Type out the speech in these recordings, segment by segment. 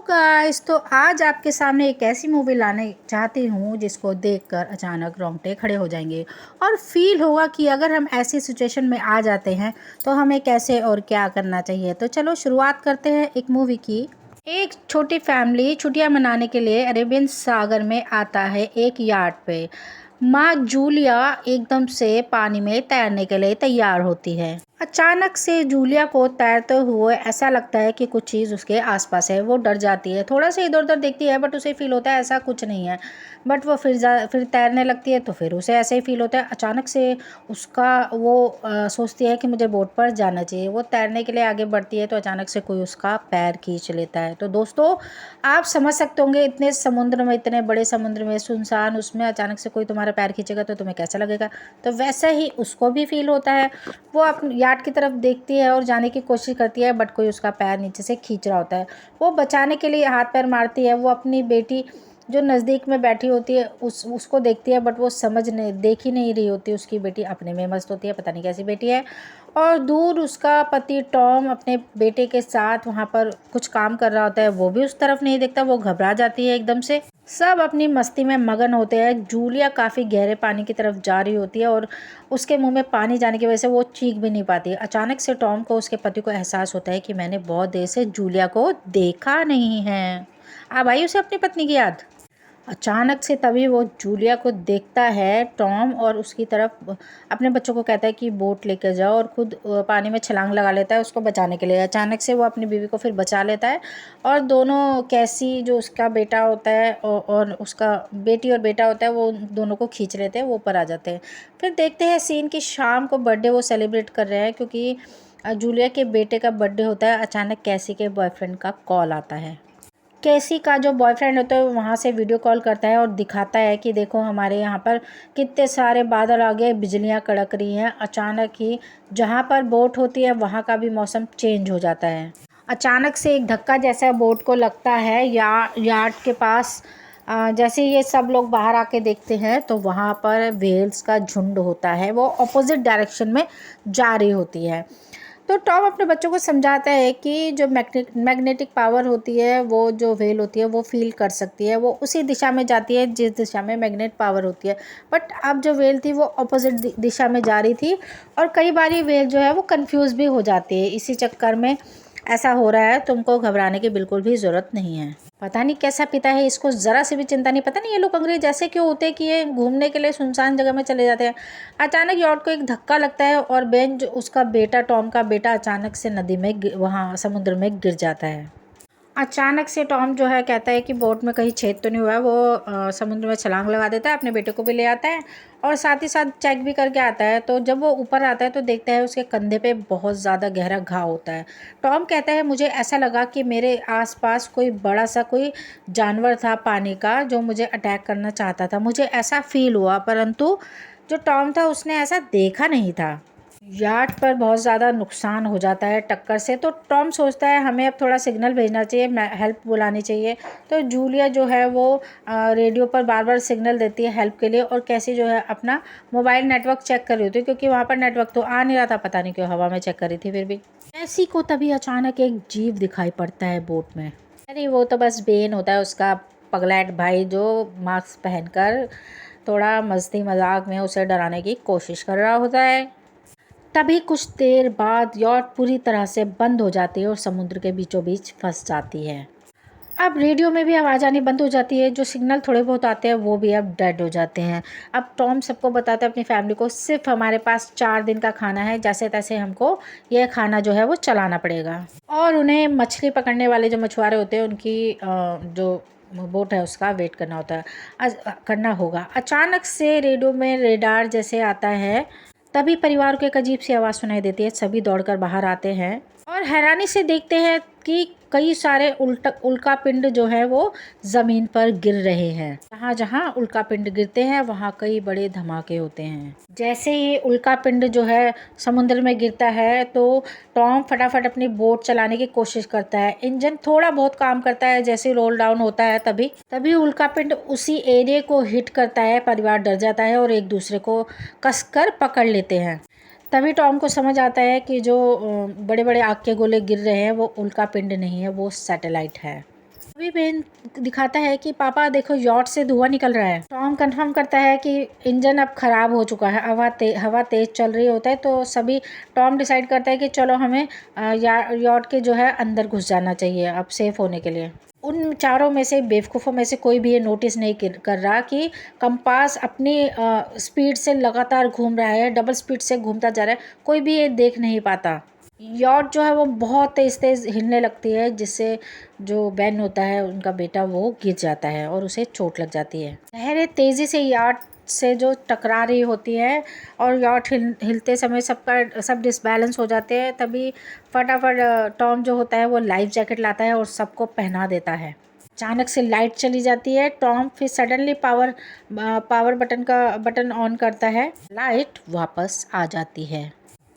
Guys, तो आज आपके सामने एक ऐसी मूवी लाने चाहती हूँ जिसको देखकर अचानक रोंगटे खड़े हो जाएंगे और फील होगा कि अगर हम ऐसी सिचुएशन में आ जाते हैं तो हमें कैसे और क्या करना चाहिए। तो चलो शुरुआत करते हैं एक मूवी की। एक छोटी फैमिली छुट्टियां मनाने के लिए अरेबियन सागर में आता है। एक यार्ड पे माँ जूलिया एकदम से पानी में तैरने के लिए तैयार होती है। अचानक से जूलिया को तैरते हुए ऐसा लगता है कि कुछ चीज़ उसके आसपास है। वो डर जाती है, थोड़ा सा इधर उधर देखती है बट उसे फील होता है ऐसा कुछ नहीं है। बट वो फिर तैरने लगती है तो फिर उसे ऐसे ही फील होता है। अचानक से उसका वो सोचती है कि मुझे बोट पर जाना चाहिए। वो तैरने के लिए आगे बढ़ती है तो अचानक से कोई उसका पैर खींच लेता है। तो दोस्तों, आप समझ सकते होंगे इतने समुद्र में, इतने बड़े समुद्र में, सुनसान, उसमें अचानक से कोई तुम्हारा पैर खींचेगा तो तुम्हें कैसा लगेगा। तो वैसा ही उसको भी फील होता है। वो अपने यार्ड की तरफ देखती है और जाने की कोशिश करती है बट कोई उसका पैर नीचे से खींच रहा होता है। वो बचाने के लिए हाथ पैर मारती है। वो अपनी बेटी जो नज़दीक में बैठी होती है उसको देखती है बट वो देख ही नहीं रही होती। उसकी बेटी अपने में मस्त होती है, पता नहीं कैसी बेटी है। और दूर उसका पति टॉम अपने बेटे के साथ वहाँ पर कुछ काम कर रहा होता है। वो भी उस तरफ नहीं देखता। वो घबरा जाती है एकदम से। सब अपनी मस्ती में मगन होते हैं। जूलिया काफ़ी गहरे पानी की तरफ जा रही होती है और उसके मुंह में पानी जाने की वजह से वो चीख भी नहीं पाती। अचानक से टॉम को उसके पति को एहसास होता है कि मैंने बहुत देर से जूलिया को देखा नहीं है। अब आई उसे अपनी पत्नी की याद। अचानक से तभी वो जूलिया को देखता है टॉम और उसकी तरफ अपने बच्चों को कहता है कि बोट लेकर जाओ और खुद पानी में छलांग लगा लेता है उसको बचाने के लिए। अचानक से वो अपनी बीवी को फिर बचा लेता है और दोनों कैसी जो उसका बेटा होता है और उसका बेटी और बेटा होता है वो दोनों को खींच लेते हैं। वो ऊपर आ जाते हैं। फिर देखते हैं सीन की शाम को बर्थडे वो सेलिब्रेट कर रहे हैं क्योंकि जूलिया के बेटे का बर्थडे होता है। अचानक कैसी के बॉयफ्रेंड का कॉल आता है। कैसी का जो बॉयफ्रेंड होता है वो वहाँ से वीडियो कॉल करता है और दिखाता है कि देखो हमारे यहाँ पर कितने सारे बादल आ गए, बिजलियाँ कड़क रही हैं। अचानक ही जहाँ पर बोट होती है वहाँ का भी मौसम चेंज हो जाता है। अचानक से एक धक्का जैसा बोट को लगता है यार्ड के पास। जैसे ये सब लोग बाहर आके देखते हैं तो वहाँ पर व्हेल्स का झुंड होता है। वो अपोजिट डायरेक्शन में जा रही होती है। तो टॉम अपने बच्चों को समझाता है कि जो मैग्नेटिक पावर होती है वो जो व्हेल होती है वो फील कर सकती है। वो उसी दिशा में जाती है जिस दिशा में मैग्नेट पावर होती है। बट अब जो व्हेल थी वो अपोजिट दिशा में जा रही थी और कई बार ये व्हेल जो है वो कंफ्यूज भी हो जाती है। इसी चक्कर में ऐसा हो रहा है। तुमको घबराने की बिल्कुल भी ज़रूरत नहीं है। पता नहीं कैसा पिता है, इसको ज़रा से भी चिंता नहीं। पता नहीं ये लोग अंग्रेज ऐसे क्यों होते हैं कि ये घूमने के लिए सुनसान जगह में चले जाते हैं। अचानक यॉर्ड को एक धक्का लगता है और बेन जो उसका बेटा टॉम का बेटा अचानक से नदी में वहाँ समुद्र में गिर जाता है। अचानक से टॉम जो है कहता है कि बोट में कहीं छेद तो नहीं हुआ है। वो समुद्र में छलांग लगा देता है, अपने बेटे को भी ले आता है और साथ ही साथ चेक भी करके आता है। तो जब वो ऊपर आता है तो देखता है उसके कंधे पे बहुत ज़्यादा गहरा घाव होता है। टॉम कहता है मुझे ऐसा लगा कि मेरे आसपास कोई बड़ा सा कोई जानवर था पानी का जो मुझे अटैक करना चाहता था। मुझे ऐसा फील हुआ, परंतु जो टॉम था उसने ऐसा देखा नहीं था। यार्ड पर बहुत ज़्यादा नुकसान हो जाता है टक्कर से। तो टॉम सोचता है हमें अब थोड़ा सिग्नल भेजना चाहिए, हेल्प बुलानी चाहिए। तो जूलिया जो है वो रेडियो पर बार बार सिग्नल देती है हेल्प के लिए और कैसी जो है अपना मोबाइल नेटवर्क चेक कर रही होती है क्योंकि वहाँ पर नेटवर्क तो आ नहीं रहा था। पता नहीं क्यों हवा में चेक कर रही थी। फिर भी कैसी को तभी अचानक एक जीव दिखाई पड़ता है बोट में। अरे वो तो बस बेन होता है, उसका पगलैट भाई जो मास्क पहनकर थोड़ा मस्ती मजाक में उसे डराने की कोशिश कर रहा होता है। तभी कुछ देर बाद यॉट पूरी तरह से बंद हो जाती है और समुद्र के बीचों बीच फंस जाती है। अब रेडियो में भी आवाज़ आनी बंद हो जाती है। जो सिग्नल थोड़े बहुत आते हैं वो भी अब डेड हो जाते हैं। अब टॉम सबको बताता है अपनी फैमिली को, सिर्फ हमारे पास 4 दिन का खाना है, जैसे तैसे हमको यह खाना जो है वो चलाना पड़ेगा। और उन्हें मछली पकड़ने वाले जो मछुआरे होते हैं उनकी जो बोट है उसका वेट करना होता है, करना होगा। अचानक से रेडियो में रेडार जैसे आता है। तभी परिवार को एक अजीब सी आवाज़ सुनाई देती है। सभी दौड़कर बाहर आते हैं और हैरानी से देखते हैं कि कई सारे उल्का पिंड जो है वो ज़मीन पर गिर रहे हैं। जहाँ जहाँ उल्का पिंड गिरते हैं वहाँ कई बड़े धमाके होते हैं। जैसे ही उल्का पिंड जो है समुद्र में गिरता है तो टॉम फटाफट अपनी बोट चलाने की कोशिश करता है। इंजन थोड़ा बहुत काम करता है। जैसे रोल डाउन होता है तभी तभी उल्का पिंड उसी एरिया को हिट करता है। परिवार डर जाता है और एक दूसरे को कसकर पकड़ लेते हैं। तभी टॉम को समझ आता है कि जो बड़े बड़े आग के गोले गिर रहे हैं वो उल्का पिंड नहीं है, वो सैटेलाइट है। अभी बेन दिखाता है कि पापा देखो यॉट से धुआं निकल रहा है। टॉम कंफर्म करता है कि इंजन अब खराब हो चुका है, हवा तेज चल रही होता है। तो सभी टॉम डिसाइड करता है कि चलो हमें यॉट के जो है अंदर घुस जाना चाहिए अब सेफ होने के लिए। उन चारों में से बेवकूफ़ों में से कोई भी ये नोटिस नहीं कर रहा कि कंपास अपनी स्पीड से लगातार घूम रहा है, डबल स्पीड से घूमता जा रहा है। कोई भी ये देख नहीं पाता। यॉट जो है वो बहुत तेज़ तेज़ हिलने लगती है, जिससे जो बेन होता है उनका बेटा वो गिर जाता है और उसे चोट लग जाती है। लहरें तेज़ी से यॉट से जो टकरा रही होती है और यॉट हिलते समय सब डिसबैलेंस हो जाते हैं। तभी फटाफट टॉम जो होता है वो लाइफ जैकेट लाता है और सबको पहना देता है। अचानक से लाइट चली जाती है। टॉम फिर सडनली पावर बटन ऑन करता है, लाइट वापस आ जाती है।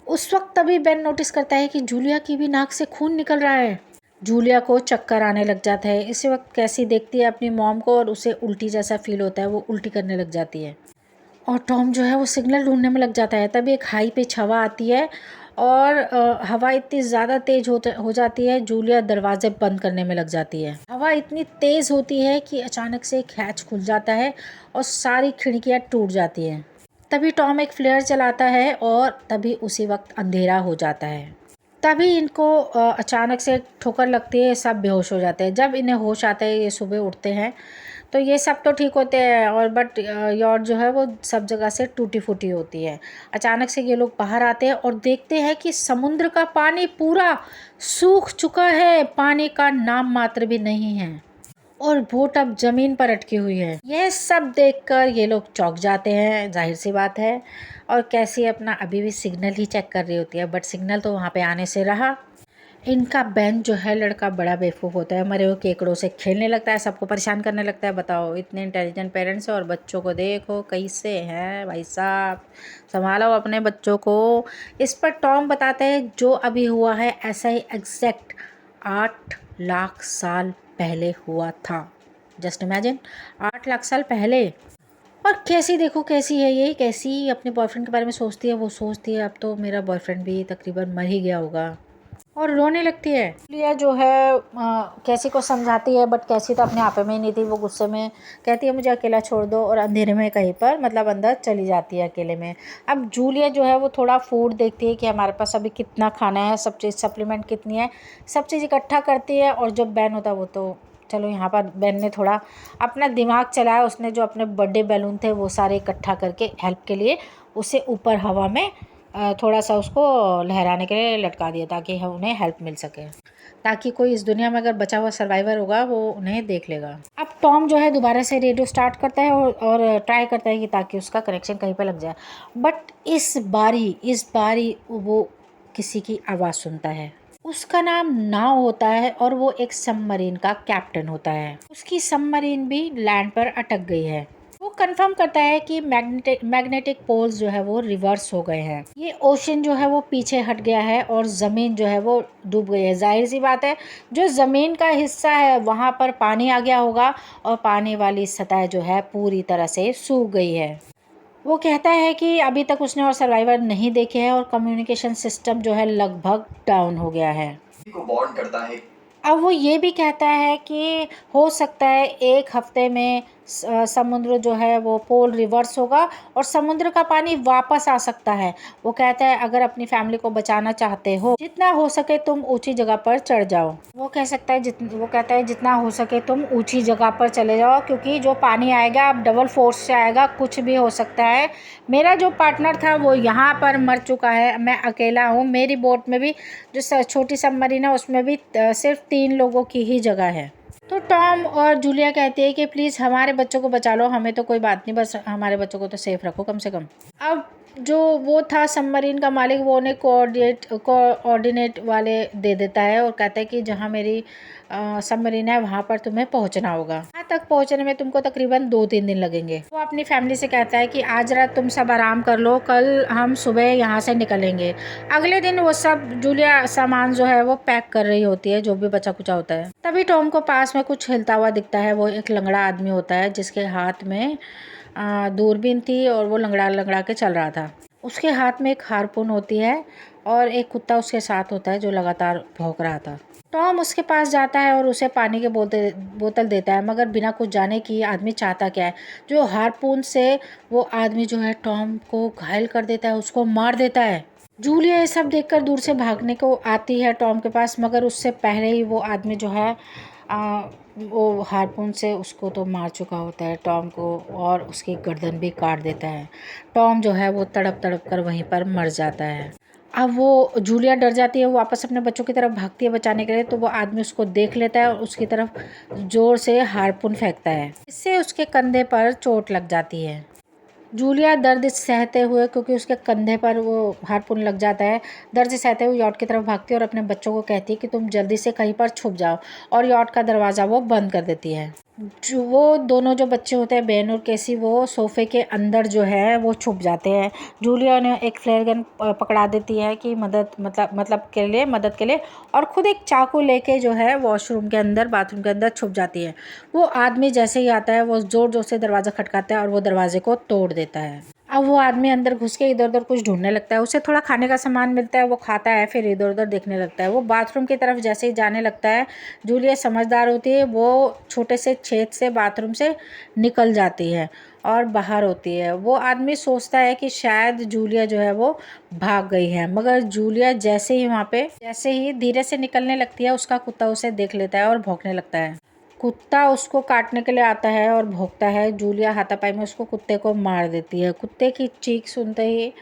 उस वक्त तभी बेन नोटिस करता है कि जूलिया की भी नाक से खून निकल रहा है। जूलिया को चक्कर आने लग जाता है। इसी वक्त कैसी देखती है अपनी मॉम को और उसे उल्टी जैसा फील होता है, वो उल्टी करने लग जाती है और टॉम जो है वो सिग्नल ढूंढने में लग जाता है। तभी एक हाई पिच हवा आती है और हवा इतनी ज़्यादा तेज हो जाती है, जूलिया दरवाजे बंद करने में लग जाती है। हवा इतनी तेज़ होती है कि अचानक से एक हैच खुल जाता है और सारी खिड़कियाँ टूट जाती हैं। तभी टॉम एक फ्लेयर चलाता है और तभी उसी वक्त अंधेरा हो जाता है। तभी इनको अचानक से ठोकर लगती है, सब बेहोश हो जाते हैं। जब इन्हें होश आता है, ये सुबह उठते हैं तो ये सब तो ठीक होते हैं और बट यॉट जो है वो सब जगह से टूटी फूटी होती है। अचानक से ये लोग बाहर आते हैं और देखते हैं कि समुद्र का पानी पूरा सूख चुका है, पानी का नाम मात्र भी नहीं है और बोट अब ज़मीन पर अटकी हुई है। यह सब देखकर ये लोग चौंक जाते हैं, जाहिर सी बात है। और कैसी अपना अभी भी सिग्नल ही चेक कर रही होती है, बट सिग्नल तो वहाँ पे आने से रहा। इनका बेन जो है लड़का बड़ा बेवकूफ़ होता है, मरे हुए केकड़ों से खेलने लगता है, सबको परेशान करने लगता है। बताओ, इतने इंटेलिजेंट पेरेंट्स और बच्चों को देखो कैसे हैं भाई साहब, संभालो अपने बच्चों को। इस पर टॉम बताते हैं जो अभी हुआ है ऐसा ही एग्जैक्ट 8 लाख साल पहले हुआ था। जस्ट इमेजिन, 8 लाख साल पहले। और कैसी देखो कैसी है ये, कैसी अपने बॉयफ्रेंड के बारे में सोचती है। वो सोचती है अब तो मेरा बॉयफ्रेंड भी तकरीबन मर ही गया होगा और रोने लगती है। लिया जो है कैसी को समझाती है, बट कैसी तो अपने आपे में ही नहीं थी। वो गुस्से में कहती है मुझे अकेला छोड़ दो और अंधेरे में कहीं पर मतलब अंदर चली जाती है अकेले में। अब जूलिया जो है वो थोड़ा फूड देखती है कि हमारे पास अभी कितना खाना है, सब चीज़ सप्लीमेंट कितनी है, सब चीज़ इकट्ठा करती है। और जो बैन होता है वो तो चलो यहाँ पर बेन ने थोड़ा अपना दिमाग चलाया। उसने जो अपने बर्थडे बैलून थे वो सारे इकट्ठा करके हेल्प के लिए उसे ऊपर हवा में थोड़ा सा उसको लहराने के लिए लटका दिया ताकि उन्हें हेल्प मिल सके, ताकि कोई इस दुनिया में अगर बचा हुआ सर्वाइवर होगा वो उन्हें देख लेगा। अब टॉम जो है दोबारा से रेडियो स्टार्ट करता है और ट्राई करता है कि ताकि उसका कनेक्शन कहीं पर लग जाए। बट इस बारी वो किसी की आवाज़ सुनता है। उसका नाम नाव होता है और वो एक सबमरीन का कैप्टन होता है। उसकी सबमरीन भी लैंड पर अटक गई है। वो कंफर्म करता है कि मैग्नेटिक पोल्स जो है वो रिवर्स हो गए हैं। ये ओशन जो है वो पीछे हट गया है और ज़मीन जो है वो डूब गई है। जाहिर सी बात है, जो ज़मीन का हिस्सा है वहाँ पर पानी आ गया होगा और पानी वाली सतह जो है पूरी तरह से सूख गई है। वो कहता है कि अभी तक उसने और सर्वाइवर नहीं देखे हैं और कम्युनिकेशन सिस्टम जो है लगभग डाउन हो गया है। को बॉन्ड करता है। अब वो ये भी कहता है कि हो सकता है 1 हफ्ते में समुद्र जो है वो पोल रिवर्स होगा और समुद्र का पानी वापस आ सकता है। वो कहता है अगर अपनी फैमिली को बचाना चाहते हो जितना हो सके तुम ऊंची जगह पर चढ़ जाओ। वो कहता है जितना हो सके तुम ऊंची जगह पर चले जाओ, क्योंकि जो पानी आएगा अब डबल फोर्स से आएगा, कुछ भी हो सकता है। मेरा जो पार्टनर था वो यहाँ पर मर चुका है, मैं अकेला हूँ। मेरी बोट में भी जो छोटी सबमरीन है उसमें भी सिर्फ 3 लोगों की ही जगह है। तो टॉम और जूलिया कहती है कि प्लीज़ हमारे बच्चों को बचा लो, हमें तो कोई बात नहीं, बस हमारे बच्चों को तो सेफ रखो कम से कम। अब जो वो था सबमरीन का मालिक, वो उन्हें कोऑर्डिनेट वाले दे देता है और कहता है कि जहाँ मेरी सबमरीन है वहाँ पर तुम्हें पहुँचना होगा। वहाँ तक पहुँचने में तुमको तकरीबन 2-3 दिन लगेंगे। वो अपनी फैमिली से कहता है कि आज रात तुम सब आराम कर लो, कल हम सुबह यहाँ से निकलेंगे। अगले दिन वो सब जूलिया सामान जो है वो पैक कर रही होती है, जो भी बचा कुचा होता है। तभी टॉम को पास में कुछ हिलता हुआ दिखता है। वो एक लंगड़ा आदमी होता है जिसके हाथ में दूरबीन थी और वो लंगड़ा लंगड़ा के चल रहा था। उसके हाथ में एक हारपून होती है और एक कुत्ता उसके साथ होता है जो लगातार भौंक रहा था। टॉम उसके पास जाता है और उसे पानी की बोतल देता है, मगर बिना कुछ जाने कि आदमी चाहता क्या है। जो हारपून से वो आदमी जो है टॉम को घायल कर देता है, उसको मार देता है। जूलिया ये सब देखकर दूर से भागने को आती है टॉम के पास, मगर उससे पहले ही वो आदमी जो है आ, वो हारपून से उसको तो मार चुका होता है टॉम को, और उसकी गर्दन भी काट देता है। टॉम जो है वो तड़प तड़प कर वहीं पर मर जाता है। अब वो जूलिया डर जाती है, वो वापस अपने बच्चों की तरफ भागती है बचाने के लिए, तो वो आदमी उसको देख लेता है और उसकी तरफ ज़ोर से हारपून फेंकता है। इससे उसके कंधे पर चोट लग जाती है। जूलिया दर्द सहते हुए, क्योंकि उसके कंधे पर वो हारपून लग जाता है, दर्द सहते हुए यॉट की तरफ भागती है और अपने बच्चों को कहती है कि तुम जल्दी से कहीं पर छुप जाओ, और यॉट का दरवाज़ा वो बंद कर देती है। वो दोनों जो बच्चे होते हैं, बेन और केसी, वो सोफ़े के अंदर जो है वो छुप जाते हैं। जूलिया ने एक फ्लेयर गन पकड़ा देती है कि मदद के लिए, और ख़ुद एक चाकू लेके जो है वॉशरूम के अंदर, बाथरूम के अंदर छुप जाती है। वो आदमी जैसे ही आता है वो ज़ोर ज़ोर से दरवाज़ा खटकाता है और वो दरवाजे को तोड़ देता है। अब वो आदमी अंदर घुस के इधर उधर कुछ ढूंढने लगता है। उसे थोड़ा खाने का सामान मिलता है, वो खाता है, फिर इधर उधर देखने लगता है। वो बाथरूम की तरफ जैसे ही जाने लगता है, जूलिया समझदार होती है, वो छोटे से छेद से बाथरूम से निकल जाती है और बाहर होती है। वो आदमी सोचता है कि शायद जूलिया जो है वो भाग गई है, मगर जूलिया जैसे ही धीरे से निकलने लगती है, उसका कुत्ता उसे देख लेता है और भौंकने लगता है। कुत्ता उसको काटने के लिए आता है और भौंकता है। जूलिया हाथापाई में उसको कुत्ते को मार देती है। कुत्ते की चीख सुनते ही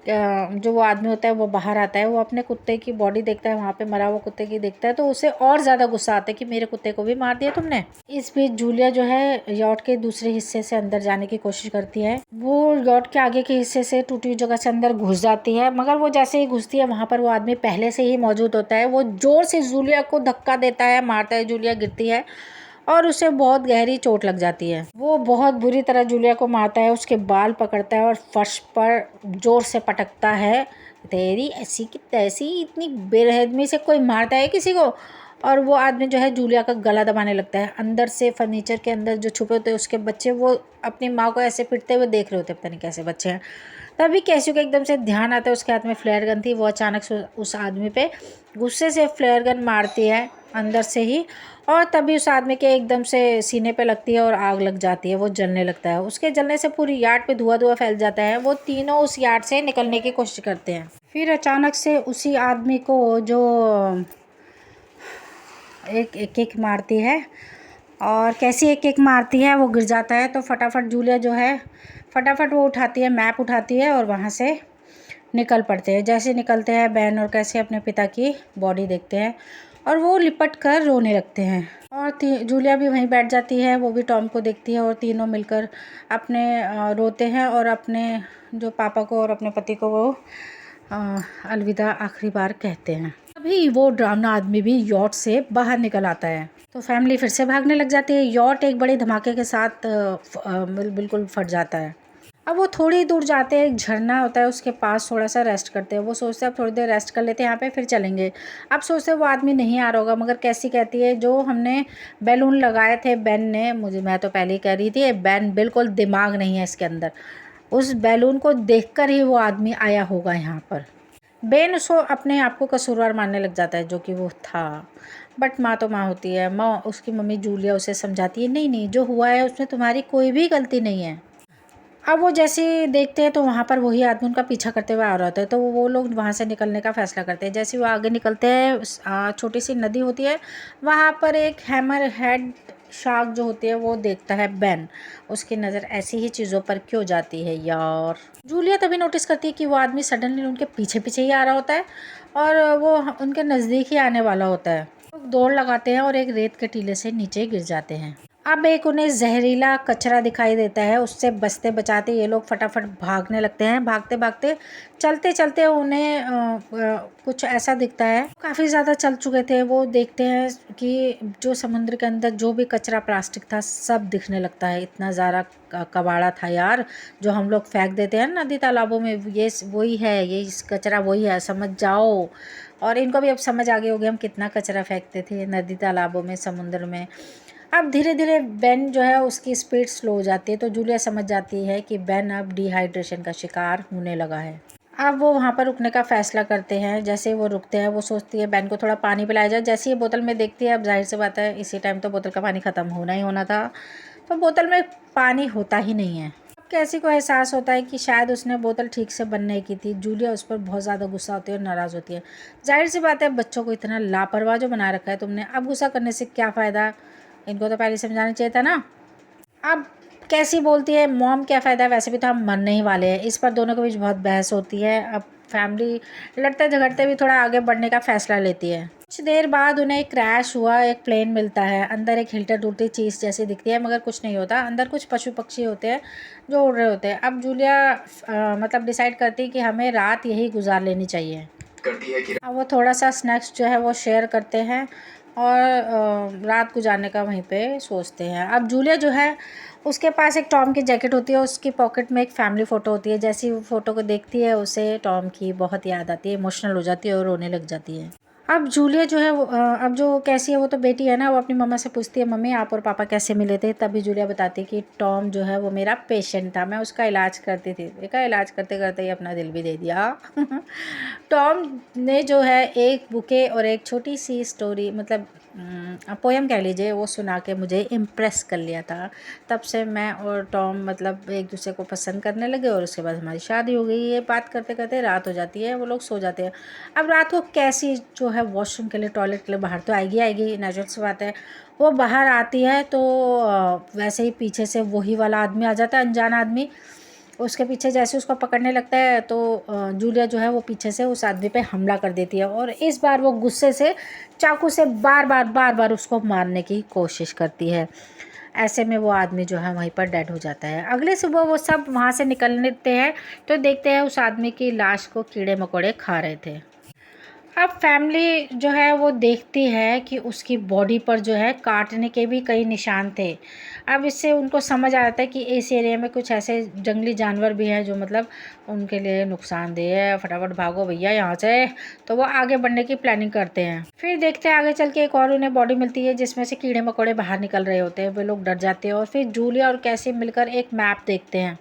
जो वो आदमी होता है वो बाहर आता है। वो अपने कुत्ते की बॉडी देखता है, वहाँ पे मरा हुआ कुत्ते की देखता है, तो उसे और ज़्यादा गुस्सा आता है कि मेरे कुत्ते को भी मार दिया तुमने। इस बीच जूलिया जो है यॉट के दूसरे हिस्से से अंदर जाने की कोशिश करती है। वो यॉट के आगे के हिस्से से टूटी हुई जगह से अंदर घुस जाती है, मगर वो जैसे ही घुसती है वहाँ पर वो आदमी पहले से ही मौजूद होता है। वो ज़ोर से जूलिया को धक्का देता है, मारता है। जूलिया गिरती है और उसे बहुत गहरी चोट लग जाती है। वो बहुत बुरी तरह जूलिया को मारता है, उसके बाल पकड़ता है और फर्श पर जोर से पटकता है। तेरी ऐसी की तैसी, इतनी बेरहमी से कोई मारता है किसी को। और वो आदमी जो है जूलिया का गला दबाने लगता है। अंदर से फर्नीचर के अंदर जो छुपे होते हैं उसके बच्चे, वो अपनी माँ को ऐसे पिटते हुए देख रहे होते हैं, पता नहीं कैसे बच्चे हैं। तभी कैसी को एकदम से ध्यान आता है, उसके हाथ में फ्लेयर गन थी। वो अचानक से उस आदमी पे गुस्से से फ्लेयर गन मारती है अंदर से ही, और तभी उस आदमी के एकदम से सीने पे लगती है और आग लग जाती है। वो जलने लगता है। उसके जलने से पूरी यार्ड पे धुआं धुआं फैल जाता है। वो तीनों उस यार्ड से निकलने की कोशिश करते हैं। फिर अचानक से उसी आदमी को जो एक किक मारती है, और कैसी एक किक मारती है, वो गिर जाता है। तो फटाफट जूलिया जो है फटाफट वो उठाती है, मैप उठाती है और वहाँ से निकल पड़ते हैं। जैसे निकलते हैं, बैन और कैसे अपने पिता की बॉडी देखते हैं और वो लिपट कर रोने लगते हैं। और जूलिया भी वहीं बैठ जाती है, वो भी टॉम को देखती है और तीनों मिलकर अपने रोते हैं और अपने जो पापा को और अपने पति को वो अलविदा आखिरी बार कहते हैं। अभी वो डरावना आदमी भी यॉट से बाहर निकल आता है, तो फैमिली फिर से भागने लग जाती है। यॉट एक बड़े धमाके के साथ बिल्कुल फट जाता है। अब वो थोड़ी दूर जाते हैं, एक झरना होता है उसके पास, थोड़ा सा रेस्ट करते हैं। वो सोचते हैं अब थोड़ी देर रेस्ट कर लेते हैं यहाँ पे, फिर चलेंगे। अब सोचते हैं वो आदमी नहीं आ रहा होगा, मगर कैसी कहती है जो हमने बैलून लगाए थे बेन ने, मैं तो पहले ही कह रही थी बेन बिल्कुल दिमाग नहीं है इसके अंदर। उस बैलून को देखकर ही वो आदमी आया होगा यहाँ पर। बेन उसको अपने आप को कसूरवार मानने लग जाता है, जो कि वो था। बट माँ तो माँ होती है। माँ, उसकी मम्मी जूलिया उसे समझाती है, नहीं नहीं, जो हुआ है उसमें तुम्हारी कोई भी गलती नहीं है। अब वो जैसे ही देखते हैं तो वहाँ पर वही आदमी उनका पीछा करते हुए आ रहा होता है, तो वो लोग वहाँ से निकलने का फ़ैसला करते हैं। जैसे वो आगे निकलते हैं, छोटी सी नदी होती है, वहाँ पर एक हैमर हेड शार्क जो होती है वो देखता है बेन। उसकी नज़र ऐसी ही चीज़ों पर क्यों जाती है यार। जूलिया तभी नोटिस करती है कि वो आदमी सडनली उनके पीछे पीछे ही आ रहा होता है और वो उनके नज़दीक ही आने वाला होता है। लोग दौड़ लगाते हैं और एक रेत के टीले से नीचे गिर जाते हैं। अब एक उन्हें जहरीला कचरा दिखाई देता है, उससे बचते बचाते ये लोग फटाफट भागने लगते हैं। भागते भागते चलते चलते उन्हें कुछ ऐसा दिखता है, काफ़ी ज़्यादा चल चुके थे। वो देखते हैं कि जो समुद्र के अंदर जो भी कचरा प्लास्टिक था सब दिखने लगता है। इतना ज़्यादा कबाड़ा था यार, जो हम लोग फेंक देते हैं नदी तालाबों में, ये वही है, ये कचरा वही है, समझ जाओ। और इनको भी अब समझ आ गई होगी हम कितना कचरा फेंकते थे नदी तालाबों में, समुद्र में। अब धीरे धीरे बेन जो है उसकी स्पीड स्लो हो जाती है, तो जूलिया समझ जाती है कि बेन अब डिहाइड्रेशन का शिकार होने लगा है। अब वो वहाँ पर रुकने का फ़ैसला करते हैं। जैसे ही वो रुकते हैं, वो सोचती है बहन को थोड़ा पानी पिलाया जाए। जैसे ही बोतल में देखती है, अब ज़ाहिर-सी बात है इसी टाइम तो बोतल का पानी ख़त्म होना ही होना था, तो बोतल में पानी होता ही नहीं है। अब कैसी को एहसास होता है कि शायद उसने बोतल ठीक से बंद नहीं की थी। जूलिया उस पर बहुत ज़्यादा गुस्सा होती है और नाराज़ होती है। ज़ाहिर-सी बात है बच्चों को इतना लापरवाह जो बना रखा है तुमने, अब गुस्सा करने से क्या फ़ायदा? इनको तो पहले समझाना चाहिए था ना। अब कैसी बोलती है मॉम क्या फ़ायदा, वैसे भी तो हम मरने ही वाले हैं। इस पर दोनों के बीच बहुत बहस होती है। अब फैमिली लड़ते झगड़ते भी थोड़ा आगे बढ़ने का फ़ैसला लेती है। कुछ देर बाद उन्हें एक क्रैश हुआ एक प्लेन मिलता है। अंदर एक हिलती-डुलती चीज़ जैसी दिखती है, मगर कुछ नहीं होता। अंदर कुछ पशु-पक्षी होते हैं जो उड़ रहे होते हैं। अब जूलिया मतलब डिसाइड करती है कि हमें रात यहीं गुजार लेनी चाहिए। अब वो थोड़ा-सा स्नैक्स जो है वो शेयर करते हैं और रात गुजारने का वहीं पे सोचते हैं। अब जूलिया जो है उसके पास एक टॉम की जैकेट होती है, उसकी पॉकेट में एक फैमिली फ़ोटो होती है। जैसे ही वो फ़ोटो को देखती है उसे टॉम की बहुत याद आती है, इमोशनल हो जाती है और रोने लग जाती है। अब जूलिया जो है वो अब जो कैसी है वो तो बेटी है ना, वो अपनी मम्मा से पूछती है मम्मी आप और पापा कैसे मिले थे? तभी जूलिया बताती है कि टॉम जो है वो मेरा पेशेंट था, मैं उसका इलाज करती थी। देखा इलाज करते-करते ही अपना दिल भी दे दिया। टॉम ने जो है एक बुके और एक छोटी-सी स्टोरी मतलब पोएम कह लीजिए वो सुना के मुझे इम्प्रेस कर लिया था। तब से मैं और टॉम मतलब एक दूसरे को पसंद करने लगे और उसके बाद हमारी शादी हो गई। ये बात करते-करते रात हो जाती है, वो लोग सो जाते हैं। अब रात को कैसी जो है वॉशरूम के लिए टॉयलेट के लिए बाहर तो आएगी नेचुरल सी बात है। वो बाहर आती है तो वैसे ही पीछे से वही वाला आदमी आ जाता है, अनजान आदमी। उसके पीछे जैसे उसको पकड़ने लगता है तो जूलिया जो है वो पीछे से उस आदमी पे हमला कर देती है और इस बार वो गुस्से से चाकू से बार-बार उसको मारने की कोशिश करती है। ऐसे में वो आदमी जो है वहीं पर डेड हो जाता है। अगले सुबह वो सब वहाँ से निकलते हैं तो देखते हैं उस आदमी की लाश को कीड़े-मकोड़े खा रहे थे। अब फैमिली जो है वो देखती है कि उसकी बॉडी पर जो है काटने के भी कई निशान थे। अब इससे उनको समझ आ जाता है कि इस एरिया में कुछ ऐसे जंगली जानवर भी हैं जो मतलब उनके लिए नुकसानदेह है, फटाफट भागो भैया यहाँ से। तो वो आगे बढ़ने की प्लानिंग करते हैं। फिर देखते हैं आगे चल के एक और उन्हें बॉडी मिलती है जिसमें से कीड़े मकोड़े बाहर निकल रहे होते हैं। वे लोग डर जाते हैं और फिर जूलिया और कैसी मिलकर एक मैप देखते हैं।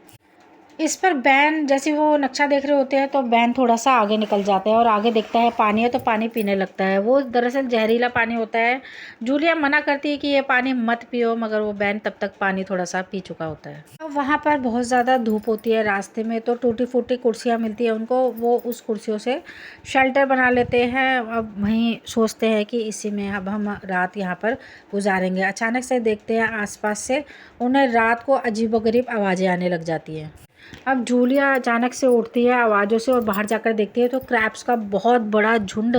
इस पर बैन जैसे वो नक्शा देख रहे होते हैं तो बैन थोड़ा-सा आगे निकल जाता है और आगे देखता है पानी है तो पानी पीने लगता है। वो दरअसल ज़हरीला पानी होता है। जूलिया मना करती है कि ये पानी मत पियो, मगर वो बैन तब तक पानी थोड़ा-सा पी चुका होता है। अब वहाँ पर बहुत ज़्यादा धूप होती है रास्ते में तो टूटी-फूटी कुर्सियाँ मिलती हैं उनको, वो उस कुर्सियों से शेल्टर बना लेते हैं। अब वहीं सोचते हैं कि इसी में अब हम रात यहाँ पर गुज़ारेंगे। अचानक से देखते हैं आस-पास से उन्हें रात को अजीबो-गरीब आवाज़ें आने लग जाती हैं। अब जूलिया अचानक से उठती है आवाज़ों से और बाहर जाकर देखती है तो क्रैब्स का बहुत बड़ा झुंड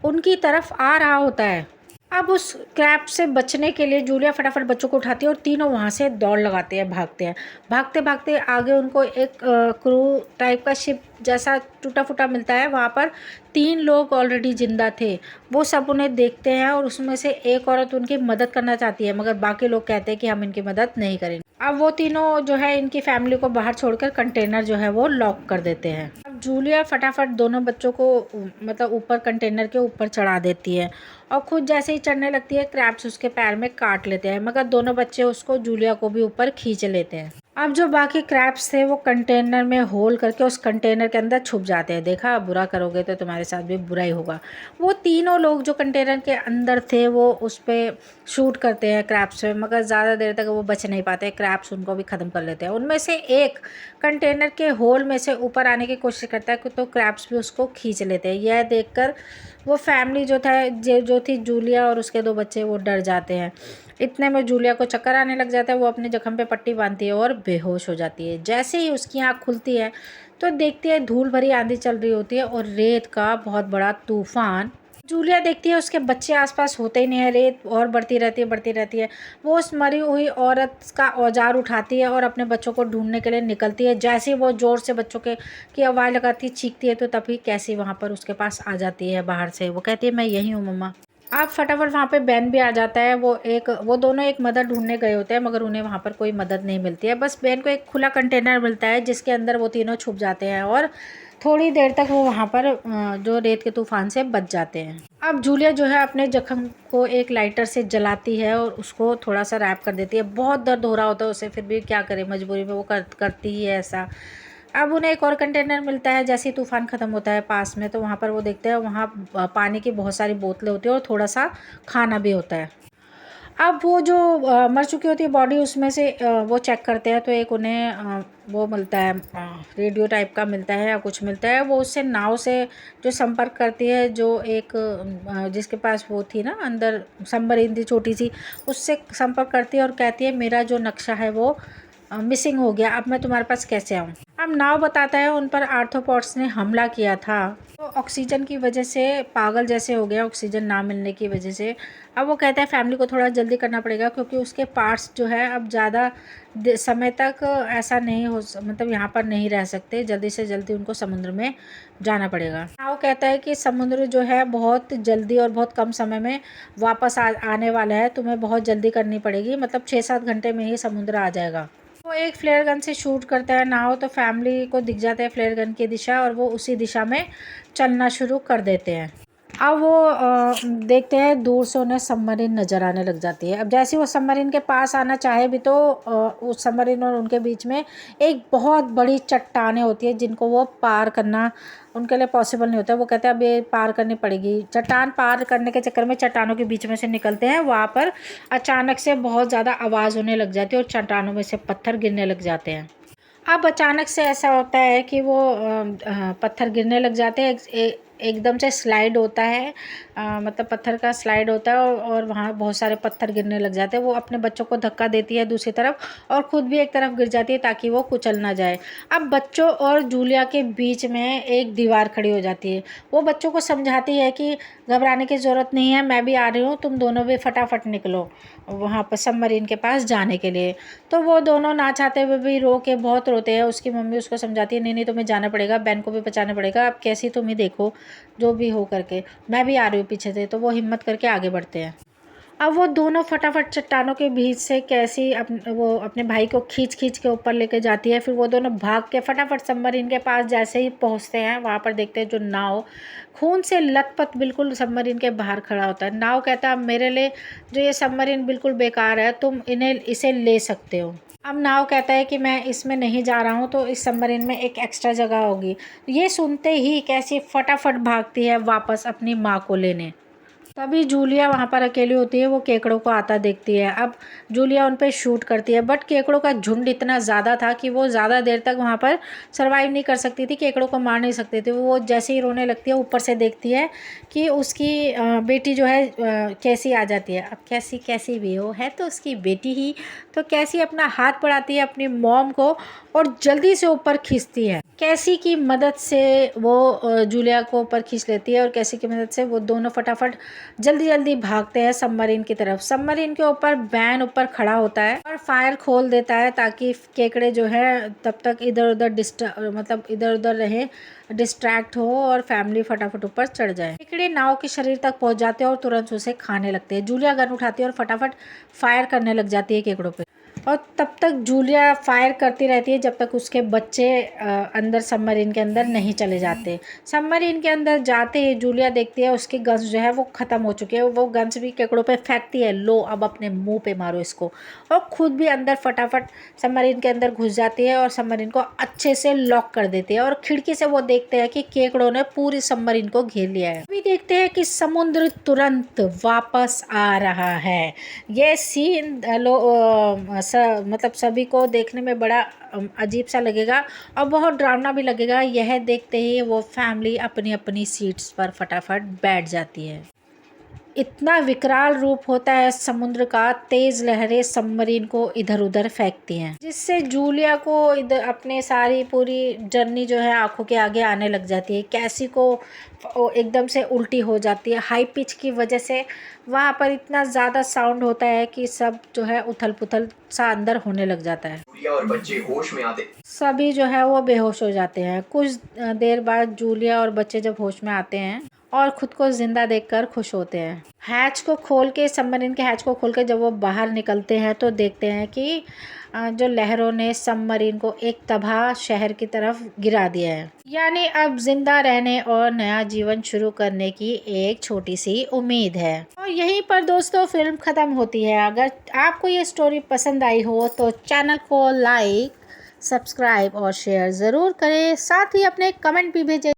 उनकी तरफ आ रहा होता है। अब उस क्रैब से बचने के लिए जूलिया फटाफट बच्चों को उठाती है और तीनों वहाँ से दौड़ लगाते हैं, भागते हैं। भागते-भागते आगे उनको एक क्रू टाइप का शिप जैसा टूटा-फूटा मिलता है, वहाँ पर 3 लोग ऑलरेडी ज़िंदा थे। वो सब उन्हें देखते हैं और उसमें से एक औरत उनकी मदद करना चाहती है, मगर बाकी लोग कहते हैं कि हम इनकी मदद नहीं करेंगे। अब वो तीनों जो है इनकी फैमिली को बाहर छोड़कर कंटेनर जो है वो लॉक कर देते हैं। अब जूलिया फटाफट दोनों बच्चों को मतलब ऊपर कंटेनर के ऊपर चढ़ा देती है और खुद जैसे ही चढ़ने लगती है क्रैब्स उसके पैर में काट लेते हैं, मगर दोनों बच्चे उसको जूलिया को भी ऊपर खींच लेते हैं। अब जो बाकी क्रैब्स थे वो कंटेनर में होल करके उस कंटेनर के अंदर छुप जाते हैं। देखा बुरा करोगे तो तुम्हारे साथ भी बुरा ही होगा। वो तीनों लोग जो कंटेनर के अंदर थे वो उस पे शूट करते हैं क्रैब्स पे, मगर ज़्यादा देर तक वो बच नहीं पाते। क्रैब्स उनको भी ख़त्म कर लेते हैं। उनमें से एक कंटेनर के होल में से ऊपर आने की कोशिश करता है तो क्रैब्स भी उसको खींच लेते हैं। यह देखकर वो फैमिली जो थी जूलिया और उसके 2 बच्चे वो डर जाते हैं। इतने में जूलिया को चक्कर आने लग जाता है, वो अपने जख्म पे पट्टी बांधती है और बेहोश हो जाती है। जैसे ही उसकी आँख खुलती है तो देखती है धूल भरी आंधी चल रही होती है और रेत का बहुत बड़ा तूफ़ान। जूलिया देखती है उसके बच्चे आसपास होते ही नहीं है, रेत और बढ़ती रहती है। वो उस मरी हुई औरत का औजार उठाती है और अपने बच्चों को ढूंढने के लिए निकलती है। जैसे ही वो ज़ोर से बच्चों के की आवाज़ लगाती है, चीखती है, तो तभी कैसी वहाँ पर उसके पास आ जाती है बाहर से। वो कहती है मैं यहीं हूँ मम्मा। आप फटाफट वहाँ पे बेन भी आ जाता है। वो दोनों एक मदद ढूंढने गए होते हैं, मगर उन्हें वहाँ पर कोई मदद नहीं मिलती है। बस बेन को एक खुला कंटेनर मिलता है जिसके अंदर वो तीनों छुप जाते हैं और थोड़ी देर तक वो वहाँ पर जो रेत के तूफ़ान से बच जाते हैं। अब जूलिया जो है अपने ज़ख्म को एक लाइटर से जलाती है और उसको थोड़ा-सा रैप कर देती है। बहुत दर्द हो रहा होता है उसे, फिर भी क्या करे, मजबूरी में वो करती ही है ऐसा। अब उन्हें एक और कंटेनर मिलता है, जैसे ही तूफ़ान ख़त्म होता है पास में, तो वहाँ पर वो देखते हैं वहाँ पानी की बहुत सारी बोतलें होती हैं और थोड़ा सा खाना भी होता है। अब वो जो मर चुकी होती है बॉडी, उसमें से वो चेक करते हैं, तो एक उन्हें वो मिलता है, रेडियो टाइप का मिलता है या कुछ मिलता है। वो उससे नाव से जो संपर्क करती है, जो एक जिसके पास वो थी ना अंदर सबमरीन थी छोटी सी, उससे संपर्क करती है और कहती है मेरा जो नक्शा है वो मिसिंग हो गया, अब मैं तुम्हारे पास कैसे आऊँ। अब नाव बताता है उन पर आर्थ्रोपॉड्स ने हमला किया था, तो ऑक्सीजन की वजह से पागल जैसे हो गया, ऑक्सीजन ना मिलने की वजह से। अब वो कहता है फैमिली को थोड़ा जल्दी करना पड़ेगा, क्योंकि उसके पार्ट्स जो है अब ज़्यादा समय तक ऐसा नहीं हो मतलब यहाँ पर नहीं रह सकते, जल्दी से जल्दी उनको समुद्र में जाना पड़ेगा। नाव कहता है कि समुद्र जो है बहुत जल्दी और बहुत कम समय में वापस आने वाला है, तुम्हें बहुत जल्दी करनी पड़ेगी, मतलब 6-7 घंटे में ही समुद्र आ जाएगा। वो एक फ्लेयर गन से शूट करता है नाव, तो फैमिली को दिख जाता है फ्लेयर गन की दिशा और वो उसी दिशा में चलना शुरू कर देते हैं। अब वो देखते हैं दूर से उन्हें सबमरीन नज़र आने लग जाती है। अब जैसे वो सबमरीन के पास आना चाहे भी, तो उस सबमरीन और उनके बीच में एक बहुत बड़ी चट्टानें होती है, जिनको वो पार करना उनके लिए पॉसिबल नहीं होता। वो कहते हैं अब ये पार करनी पड़ेगी। चट्टान पार करने के चक्कर में चट्टानों के बीच में से निकलते हैं, वहाँ पर अचानक से बहुत ज़्यादा आवाज़ होने लग जाती है और चट्टानों में से पत्थर गिरने लग जाते हैं। अब अचानक से ऐसा होता है कि वो पत्थर गिरने लग जाते हैं, एकदम से स्लाइड होता है, मतलब पत्थर का स्लाइड होता है और वहाँ बहुत सारे पत्थर गिरने लग जाते हैं। वो अपने बच्चों को धक्का देती है दूसरी तरफ और ख़ुद भी एक तरफ गिर जाती है ताकि वो कुचल ना जाए। अब बच्चों और जूलिया के बीच में एक दीवार खड़ी हो जाती है। वो बच्चों को समझाती है कि घबराने की ज़रूरत नहीं है, मैं भी आ रही हूँ, तुम दोनों भी फटाफट निकलो वहाँ पर सबमरीन के पास जाने के लिए। तो वो दोनों ना चाहते हुए भी रो के बहुत रोते हैं। उसकी मम्मी उसको समझाती है नहीं नहीं तुम्हें जाना पड़ेगा, बहन को भी बचाना पड़ेगा, अब कैसी तुम ही देखो जो भी हो करके, मैं भी आ रही हूँ पीछे से। तो वो हिम्मत करके आगे बढ़ते हैं। अब वो दोनों फटाफट चट्टानों के बीच से कैसी वो अपने भाई को खींच खींच के ऊपर लेके जाती है। फिर वो दोनों भाग के फटाफट सबमरीन के पास जैसे ही पहुंचते हैं, वहाँ पर देखते हैं जो नाव खून से लथपथ बिल्कुल सबमरीन के बाहर खड़ा होता है। नाव कहता है मेरे लिए जो ये सबमरीन बिल्कुल बेकार है, तुम इसे ले सकते हो। अब नाव कहता है कि मैं इसमें नहीं जा रहा हूँ, तो इस सबमरीन में एक एक्स्ट्रा जगह होगी। ये सुनते ही कैसी फटाफट भागती है वापस अपनी माँ को लेने। तभी जूलिया वहाँ पर अकेली होती है, वो केकड़ों को आता देखती है। अब जूलिया उन पे शूट करती है, बट केकड़ों का झुंड इतना ज़्यादा था कि वो ज़्यादा देर तक वहाँ पर सरवाइव नहीं कर सकती थी, केकड़ों को मार नहीं सकती थी। वो जैसे ही रोने लगती है, ऊपर से देखती है कि उसकी बेटी जो है कैसी आ जाती है। अब कैसी कैसी भी हो, है तो उसकी बेटी ही, तो कैसी अपना हाथ बढ़ाती है अपनी मॉम को और जल्दी से ऊपर खींचती है। कैसी की मदद से वो जूलिया को ऊपर खींच लेती है और कैसी की मदद से वो दोनों फटाफट जल्दी जल्दी भागते हैं सबमरीन की तरफ। सबमरीन के ऊपर बैन ऊपर खड़ा होता है और फायर खोल देता है ताकि केकड़े जो है तब तक इधर उधर मतलब इधर उधर रहे, डिस्ट्रैक्ट हो और फैमिली फटाफट ऊपर चढ़ जाए। केकड़े नाव के शरीर तक पहुंच जाते हैं और तुरंत उसे खाने लगते हैं। जूलिया गन उठाती है और फटाफट फायर करने लग जाती है केकड़ों पे, और तब तक जूलिया फायर करती रहती है जब तक उसके बच्चे अंदर सबमरीन के अंदर नहीं चले जाते। सबमरीन के अंदर जाते ही जूलिया देखती है उसकी गन्स जो है वो ख़त्म हो चुकी है। वो गन्स भी केकड़ों पे फेंकती है, लो अब अपने मुंह पे मारो इसको, और ख़ुद भी अंदर फटाफट सबमरीन के अंदर घुस जाती है और सबमरीन को अच्छे से लॉक कर देती है। और खिड़की से वो देखते हैं कि केकड़ों ने पूरी सबमरीन को घेर लिया है। अभी देखते हैं कि समुद्र तुरंत वापस आ रहा है। ये सीन मतलब सभी को देखने में बड़ा अजीब सा लगेगा और बहुत डरावना भी लगेगा। यह देखते ही वो फैमिली अपनी अपनी सीट्स पर फटाफट बैठ जाती है। इतना विकराल रूप होता है समुद्र का, तेज़ लहरें सबमरीन को इधर उधर फेंकती हैं, जिससे जूलिया को इधर अपने सारी पूरी जर्नी जो है आंखों के आगे आने लग जाती है। कैसी को एकदम से उल्टी हो जाती है हाई पिच की वजह से। वहाँ पर इतना ज़्यादा साउंड होता है कि सब जो है उथल पुथल सा अंदर होने लग जाता है। जूलिया और बच्चे होश में आते, सभी जो है वो बेहोश हो जाते हैं। कुछ देर बाद जूलिया और बच्चे जब होश में आते हैं और ख़ुद को ज़िंदा देखकर खुश होते हैं। हैच को खोल के, सबमरीन के हैच को खोल के जब वो बाहर निकलते हैं तो देखते हैं कि जो लहरों ने सबमरीन को एक तबाह शहर की तरफ गिरा दिया है। यानी अब जिंदा रहने और नया जीवन शुरू करने की एक छोटी सी उम्मीद है। और यहीं पर दोस्तों फिल्म ख़त्म होती है। अगर आपको ये स्टोरी पसंद आई हो तो चैनल को लाइक, सब्सक्राइब और शेयर ज़रूर करें, साथ ही अपने कमेंट भी भेजें।